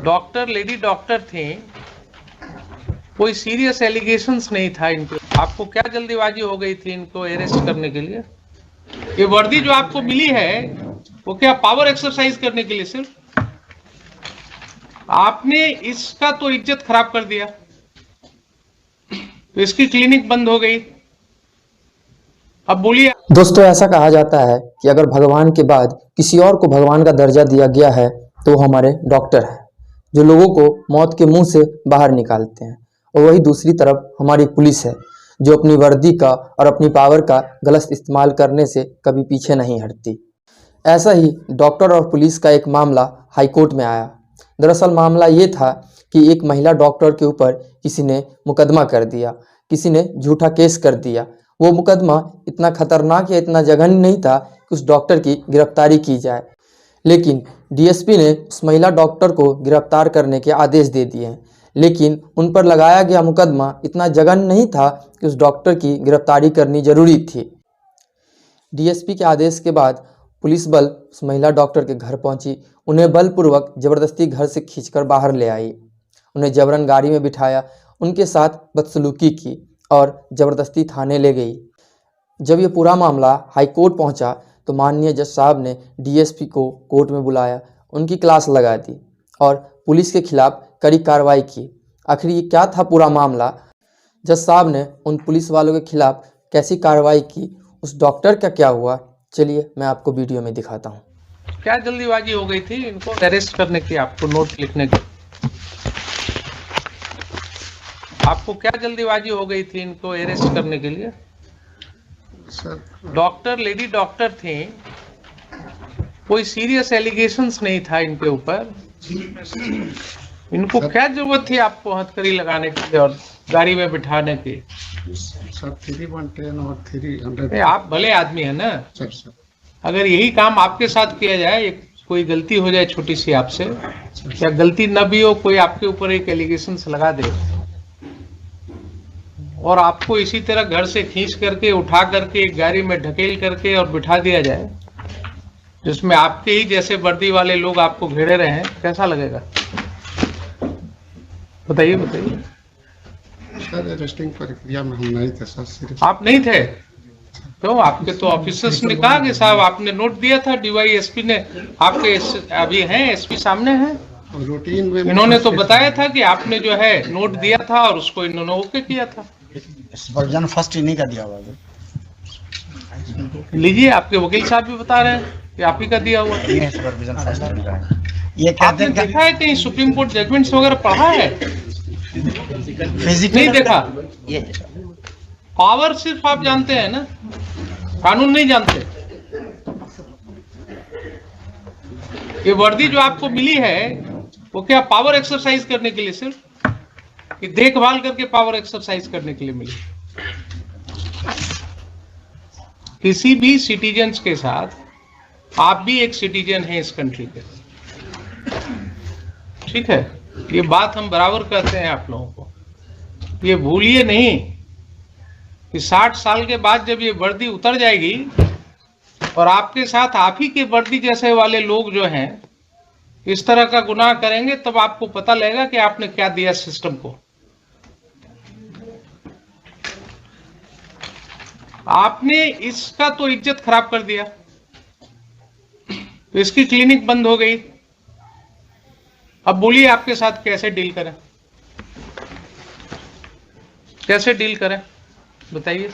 Doctor lady doctor थी, कोई serious allegations नहीं था इनके। आपको क्या जल्दीबाजी हो गई थी इनको अरेस्ट करने के लिए? ये वर्दी जो आपको मिली है वो क्या पावर एक्सरसाइज करने के लिए? सिर्फ आपने इसका तो इज्जत खराब कर दिया, तो इसकी क्लिनिक बंद हो गई। अब बोलिए। दोस्तों, ऐसा कहा जाता है कि अगर भगवान के बाद किसी और को भगवान का दर्जा दिया गया है तो वो हमारे डॉक्टर हैं, जो लोगों को मौत के मुंह से बाहर निकालते हैं। और वही दूसरी तरफ हमारी पुलिस है, जो अपनी वर्दी का और अपनी पावर का गलत इस्तेमाल करने से कभी पीछे नहीं हटती। ऐसा ही डॉक्टर और पुलिस का एक मामला हाईकोर्ट में आया। दरअसल मामला ये था कि एक महिला डॉक्टर के ऊपर किसी ने मुकदमा कर दिया, किसी ने झूठा केस कर दिया। वो मुकदमा इतना खतरनाक या इतना जघन्य नहीं था कि उस डॉक्टर की गिरफ्तारी की जाए, लेकिन डीएसपी ने उस महिला डॉक्टर को गिरफ्तार करने के आदेश दे दिए हैं। लेकिन उन पर लगाया गया मुकदमा इतना जघन्य नहीं था कि उस डॉक्टर की गिरफ्तारी करनी जरूरी थी। डीएसपी के आदेश के बाद पुलिस बल उस महिला डॉक्टर के घर पहुंची, उन्हें बलपूर्वक जबरदस्ती घर से खींचकर बाहर ले आई, उन्हें जबरन गाड़ी में बिठाया, उनके साथ बदसलूकी की और जबरदस्ती थाने ले गई। जब ये पूरा मामला हाईकोर्ट पहुंचा तो माननीय जज साहब ने डीएसपी को कोर्ट में बुलाया, उनकी क्लास लगा दी और पुलिस के खिलाफ कड़ी कार्रवाई की। आखिर ये क्या था पूरा मामला? जज साहब ने उन पुलिस वालों के खिलाफ कैसी कार्रवाई की, उस डॉक्टर का क्या हुआ, चलिए मैं आपको वीडियो में दिखाता हूँ। क्या जल्दीबाजी हो गई थी इनको अरेस्ट करने की, आपको नोट लिखने की? आपको क्या जल्दीबाजी हो गई थी इनको अरेस्ट करने के लिए? डॉक्टर लेडी डॉक्टर थी, कोई सीरियस एलिगेशंस नहीं था इनके ऊपर। इनको क्या जरूरत थी आपको हथकड़ी लगाने की और गाड़ी में बिठाने की? सर 311 और 300। आप भले आदमी है ना सर अगर यही काम आपके साथ किया जाए, कोई गलती हो जाए छोटी सी आपसे, या गलती न भी हो, कोई आपके ऊपर एक एलिगेशन लगा दे और आपको इसी तरह घर से खींच करके उठा करके एक गाड़ी में ढकेल करके और बिठा दिया जाए, जिसमें आपके ही जैसे वर्दी वाले लोग आपको घेरे रहे हैं, कैसा लगेगा? बताइए बताइए। सर अरेस्टिंग प्रक्रिया में हम नहीं थे सर। सिर्फ आप नहीं थे? तो आपके तो ऑफिसर्स ने कहा कि साहब आपने नोट दिया था, डीवाईएसपी ने आपके अभी हैं, एसपी सामने हैं, रूटीन में इन्होंने तो बताया था कि आपने जो है नोट दिया था और उसको इन्होंने ओके किया था। वर्जन फर्स्ट इन्हीं का दिया हुआ है। लीजिए, आपके वकील साहब भी बता रहे हैं कि आप ही का दिया हुआ। ये सुपरविजन फर्स्ट इन्हीं का है। ये कहते आपने हैं देखा है कहीं सुप्रीम कोर्ट जजमेंट्स वगैरह पढ़ा है? फिजिकल नहीं देखा। ये पावर सिर्फ आप जानते हैं ना, कानून नहीं जानते। ये वर्दी जो आपको मिली है वो क्या पावर एक्सरसाइज करने के लिए, सिर्फ ये देखभाल करके पावर एक्सरसाइज करने के लिए मिली? किसी भी सिटीजन्स के साथ आप भी एक सिटीजन हैं इस कंट्री के, ठीक है? ये बात हम बराबर कहते हैं आप लोगों को, ये भूलिए नहीं कि 60 साल के बाद जब ये वर्दी उतर जाएगी और आपके साथ आप ही के वर्दी जैसे वाले लोग जो हैं इस तरह का गुनाह करेंगे, तब आपको पता लगेगा कि आपने क्या दिया सिस्टम को। आपने इसका तो इज्जत खराब कर दिया, तो इसकी क्लिनिक बंद हो गई। अब बोलिए आपके साथ कैसे डील करें, कैसे डील करें, बताइए।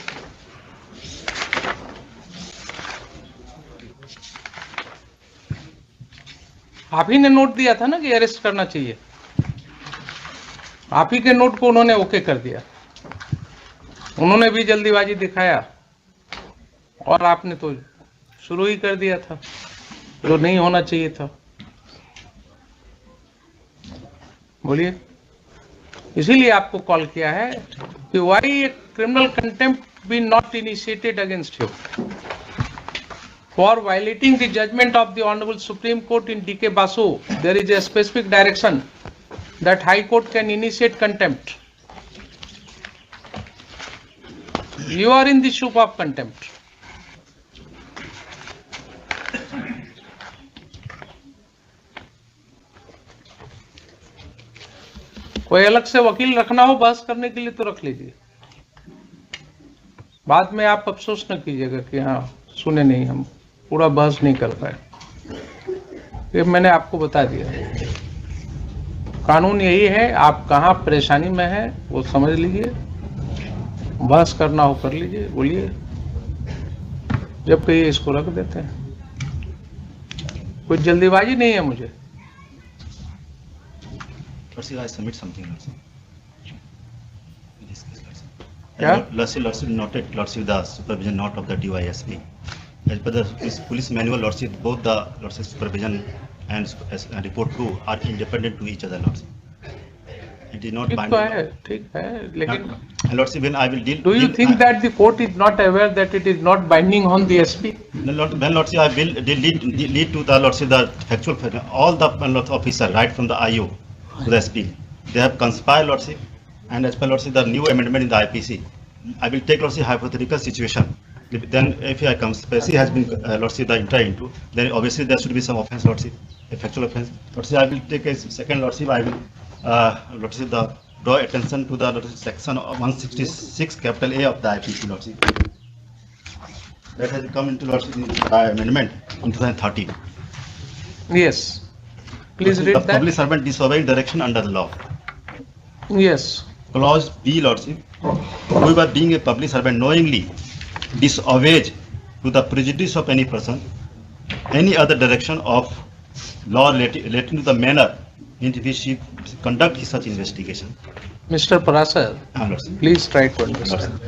आप ही ने नोट दिया था ना कि अरेस्ट करना चाहिए, आप ही के नोट को उन्होंने ओके कर दिया। उन्होंने भी जल्दीबाजी दिखाया और आपने तो शुरू ही कर दिया था जो नहीं होना चाहिए था। बोलिए, इसीलिए आपको कॉल किया है कि why a criminal contempt be not initiated against you for violating the judgment of the honourable Supreme Court in D K Basu. There is a specific direction that High Court can initiate contempt. You are in the soup of contempt. कोई अलग से वकील रखना हो बहस करने के लिए तो रख लीजिए, बाद में आप अफसोस न कीजिएगा कि हाँ सुने नहीं, हम पूरा बहस नहीं कर पाए। ये मैंने आपको बता दिया, कानून यही है, आप कहाँ परेशानी में है वो समझ लीजिए, बहस करना हो कर लीजिए, बोलिए, जब कहिए इसको रख देते हैं, कोई जल्दीबाजी नहीं है मुझे। Lordship, I submit something, Lordship. In this case, Lordship. Yeah? Lordship noted, Lordship, the supervision not of the DYSP. As per the police manual, Lordship, both the Lordship supervision and report crew are independent to each other, Lordship. It is not ठीक तो binding. है, ठीक है, लेकिन And Lordship, when I will deal. do you think that the court is not aware that it is not binding on the SP? When Lordship, I will lead to the Lordship, the factual, all the officer, right from the IO to the SP. They have conspired, Lordship, and as per Lordship, the new amendment in the IPC. I will take Lordship hypothetical situation. Then if a conspiracy has been Lordship the enter into, then obviously there should be some offence, Lordship, a factual offence. Lordship, I will take a second, Lordship, I will Lordship, the draw attention to the Lordship, section 166 capital A of the IPC, Lordship. That has come into Lordship amendment in 2013. Yes. Please The read public that. servant disobeying direction under the law. Yes. Clause B, Lordship, whoever being a public servant knowingly disobeys to the prejudice of any person, any other direction of law relating to the manner in which he conduct such investigation. Mr. Parasar, Lordship. please try to understand.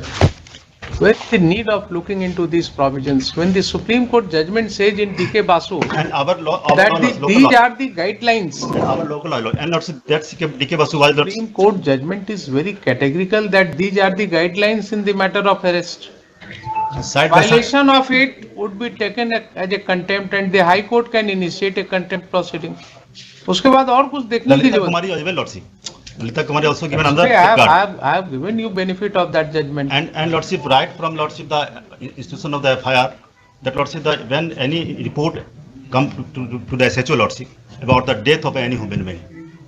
Where is the need of looking into these provisions when the Supreme Court judgment says in DK Basu And our law, that local these law, are the guidelines? and our local law, and Lordship, that's DK Basu was Lordship. Supreme Court judgment is very categorical that these are the guidelines in the matter of arrest. Side by side. Violation of it would be taken as a contempt and the High Court can initiate a contempt proceeding. उसके बाद और कुछ देखने की Lalita जरूरत Kumari as well, Lordship. Lalita Kumari also given under नहीं। safeguard. I have given you benefit of that judgment. And Lordship, right from Lordship, the institution of the FIR, that Lordship, that when any report come to the SHO, Lordship, about the death of any human being,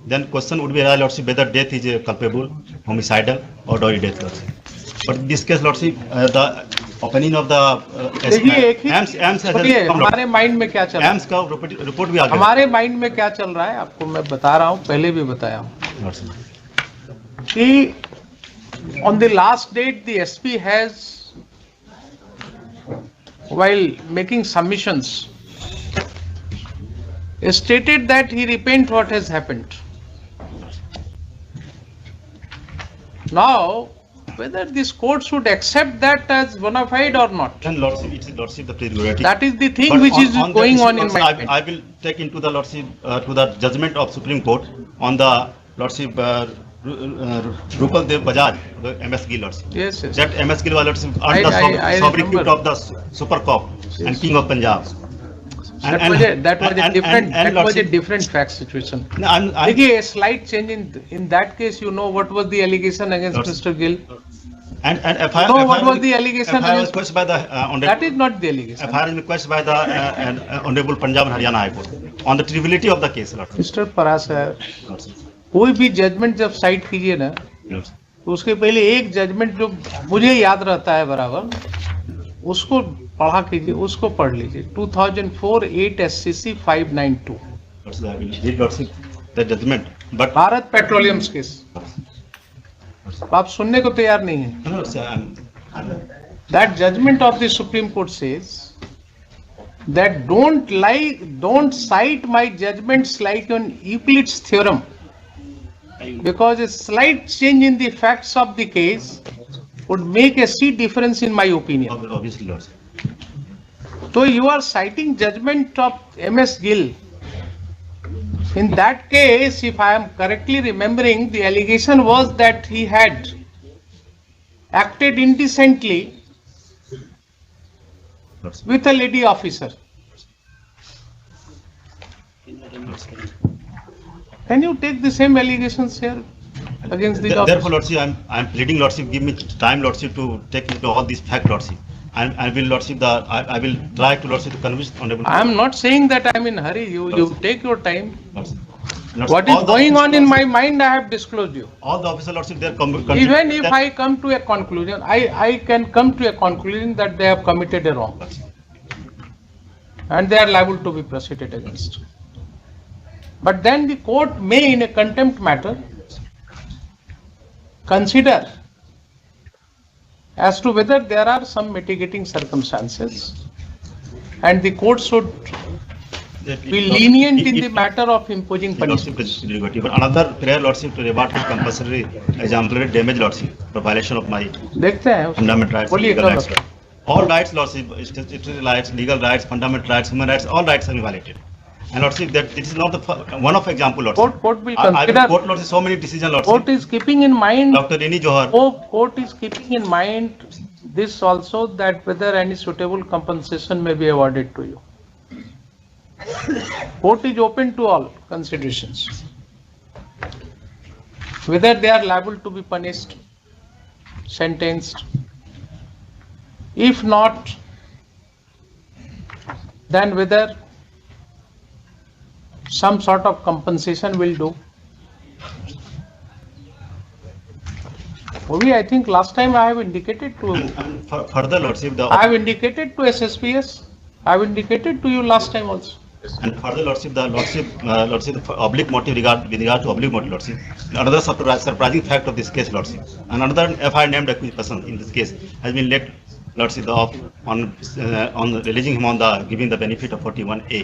then question would be, Lordship, whether death is culpable, homicidal, or dowry death, Lordship. But in this case, Lordship, the opinion of the देखिए एक ही AMS सुनिए, हमारे mind में क्या चल रहा है, AMS का रिपोर्ट भी आ गया, हमारे माइंड में क्या चल रहा है आपको मैं बता रहा हूँ, पहले भी बताया हूँ Lordship. कि on the last date the SP has, while making submissions, stated that he repent what has happened. Now whether this court should accept that as bona fide or not, Then Lordship, it's Lordship the prerogative. that is the thing But which is that going issue, on in Lordship, my mind. I will take into the Lordship, to the judgment of Supreme Court on the Lordship, Rupal Dev Bajaj, the MS Gill, Lordship. Yes, yes. That MS Gill was Lordship I under sovereignty remember. of the Super Cop and King of Punjab. That was a Lordship- different fact situation. No, I'm- देखिए a slight change in that case, you know what was the allegation against Lordship. Mr. Gill? And FIR. No, what was the allegation FIR was against- questioned by the That is not the allegation. FIR is requested by the Honorable Punjab and Haryana High Court on the triviality of the case, Lordship. Mr. Parasar, Lordship. कोई भी judgement जब site कीजिए ना Lordship. तो उसके पहले एक judgement जो मुझे याद रहता है बराबर, उसको पढ़ा कीजिए, उसको पढ़ लीजिए। 2004 8 SCC 592 Lordship, I will read, Lordship, the judgment, but Bharat petroleums case. आप सुनने को तैयार नहीं है। no, sir, I'm- That judgment of the Supreme Court says that don't cite my judgments like an Euclid's theorem, because a slight change in the facts of the case would make a sea difference in my opinion. obviously, Lordship. So you are citing judgment of MS Gill. In that case, if I am correctly remembering, the allegation was that he had acted indecently Lordship. with a lady officer. Can you take the same allegations here against the Therefore, officer? Lordship, I'm pleading, Lordship, give me time, Lordship, to take into all these facts, Lordship. And I will, Lordship, I will try to, Lordship, to convince Honorable. I am not saying that I am in hurry. You take your time. Lordship. Lordship, What is all the going on in officers- my mind, I have disclosed you. All the officer lordship, they are Even if I come to a conclusion, I can come to a conclusion that they have committed a wrong. And they are liable to be proceeded against. But then the court may, in a contempt matter, consider as to whether there are some mitigating circumstances, and the court should be lenient in the matter of imposing Lordship punishment. is prerogative. But another prayer lordship to rebut with compulsory exemplary damage lordship for violation of my देखते हैं उसको। fundamental rights. बोलिए legal कब rights. होता है? All rights, lordship, statutory rights, legal rights, fundamental rights, human rights, all rights are violated. And lordship, that this is not the one of example, lordship. Court will I will consider. quote lordship so many decisions, lordship. Court is keeping in mind. Dr. Rini Johar. Court is keeping in mind this also, that whether any suitable compensation may be awarded to you. Court is open to all considerations. Whether they are liable to be punished, sentenced. If not, then whether some sort of compensation will do. Maybe I think last time I have indicated to, Further, lordship, I have indicated to SSPS, I have indicated to you last time also. and further, lordship, lordship, the oblique motive with regard to oblique motive, lordship. Another surprising fact of this case, lordship. Another FIR named accused person in this case has been let, lordship, on releasing him on the giving the benefit of 41A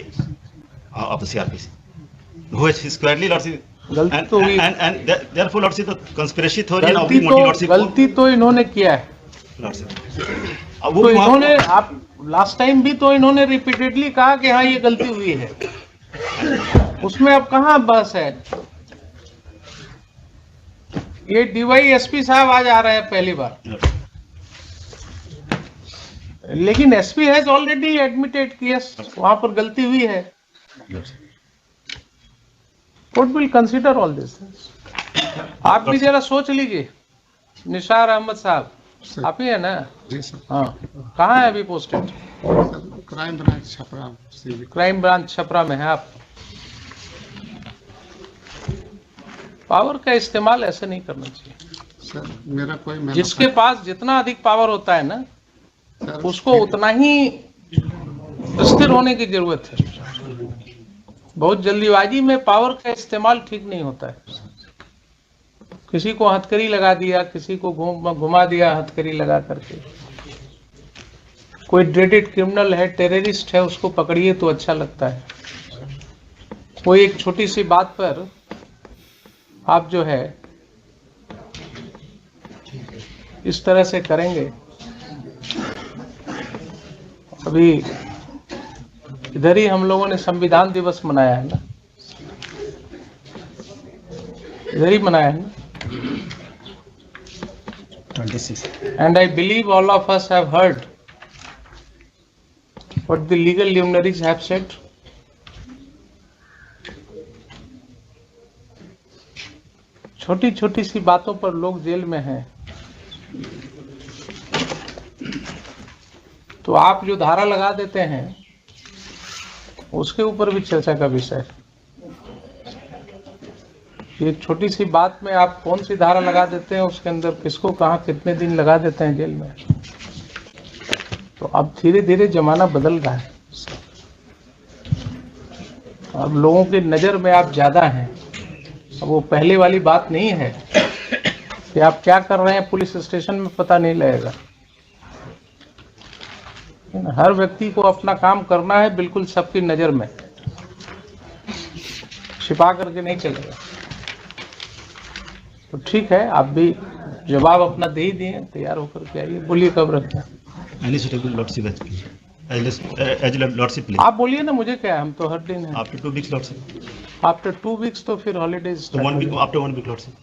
of the CRPC, which is squarely, lordship. गलती तो हुई, And therefore, lordship, the conspiracy theory and oblique motive, lordship. गलती तो इन्होंने किया है। Lordship. तो इन्होंने, आप लास्ट टाइम भी तो इन्होंने रिपीटेडली कहा कि हाँ ये गलती हुई है, उसमें अब कहाँ बहस है। ये DYSP साहब आज आ रहे हैं पहली बार, लेकिन SP हैज ऑलरेडी एडमिटेड कि यस वहां पर गलती हुई है। Court will consider all this. आप भी जरा सोच लीजिए। निसार अहमद साहब, आप ही है ना? जी सर। हाँ, कहाँ है अभी posted? Crime branch Chhapra CB। Crime branch Chhapra में है आप। पावर का इस्तेमाल ऐसे नहीं करना चाहिए सर मेरा कोई जिसके पास जितना अधिक पावर होता है ना, सर, उसको उतना ही स्थिर होने की जरूरत है। बहुत जल्दीबाजी में पावर का इस्तेमाल ठीक नहीं होता है। किसी को हथकड़ी लगा दिया, किसी को घुमा दिया हथकड़ी लगा करके। कोई ड्रेडेड क्रिमिनल है, टेररिस्ट है, उसको पकड़िए तो अच्छा लगता है। कोई एक छोटी सी बात पर आप जो है इस तरह से करेंगे। अभी इधर ही हम लोगों ने संविधान दिवस मनाया है ना, इधर ही मनाया है ना। 26. And I believe all of us have heard what the legal luminaries have said. छोटी छोटी सी बातों पर लोग जेल में हैं, तो आप जो धारा लगा देते हैं उसके ऊपर भी चर्चा का विषय है। एक छोटी सी बात में आप कौन सी धारा लगा देते हैं, उसके अंदर किसको कहाँ कितने दिन लगा देते हैं जेल में। तो अब धीरे धीरे जमाना बदल रहा है। अब लोगों की नजर में आप ज्यादा हैं। अब वो पहले वाली बात नहीं है कि आप क्या कर रहे हैं पुलिस स्टेशन में पता नहीं लगेगा। हर व्यक्ति को अपना काम करना है, बिल्कुल सबकी नजर में, छिपा करके नहीं चलेगा। तो ठीक है, आप भी जवाब अपना दे ही दिए, तैयार होकर के आइए। बोलिए कब रखते हैं? Any suitable lordship as lordship please. आप बोलिए ना, मुझे क्या है, हम तो हर दिन है। After 2 weeks lordship. After 2 weeks तो फिर holidays So 1 week after 1 week lordship.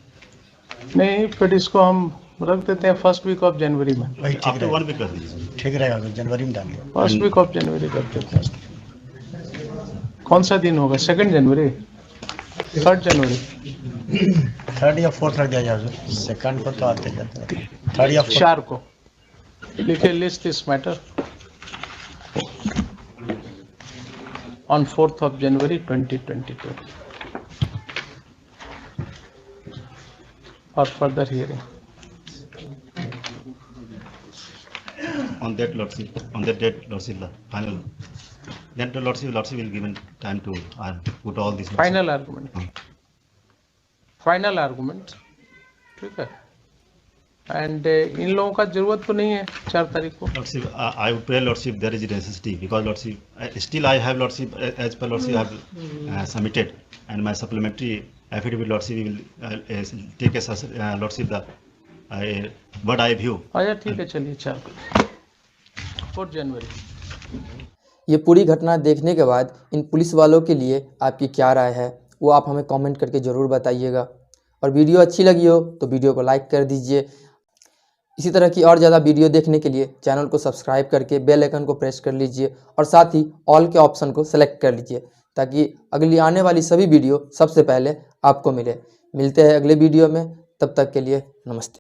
नहीं, फिर इसको हम रख देते हैं फर्स्ट वीक ऑफ जनवरी में। वही ठीक After रहेगा, 1 week lordship. ठीक रहेगा तो जनवरी में डालिए। फर्स्ट वीक ऑफ जनवरी कर देते हैं। कौन सा दिन होगा? 2 जनवरी, 3 जनवरी, 3rd या 4th रख दिया जाए। 2nd को तो आते जाते हैं। 3rd या 4th। 4 को लिखे list this matter on 4th of January 2022। for further hearing. On that, Lordship, on that date, Lordship, the final. Then the Lordship will given time to put all these. Final argument. Final argument. ठीक है. And इन लोगों का जरूरत तो नहीं है 4 तारीख को. Lordship, I would pray, Lordship, there is a necessity because Lordship, still I have Lordship, as per Lordship, I have submitted, and my supplementary affidavit, Lordship, will take a Lordship the what I view. अच्छा ठीक है, चलिए 4 जनवरी. ये पूरी घटना देखने के बाद इन पुलिस वालों के लिए आपकी क्या राय है वो आप हमें कमेंट करके ज़रूर बताइएगा। और वीडियो अच्छी लगी हो तो वीडियो को लाइक कर दीजिए। इसी तरह की और ज़्यादा वीडियो देखने के लिए चैनल को सब्सक्राइब करके बेल आइकन को प्रेस कर लीजिए और साथ ही ऑल के ऑप्शन को सेलेक्ट कर लीजिए ताकि अगली आने वाली सभी वीडियो सबसे पहले आपको मिले। मिलते हैं अगले वीडियो में, तब तक के लिए नमस्ते।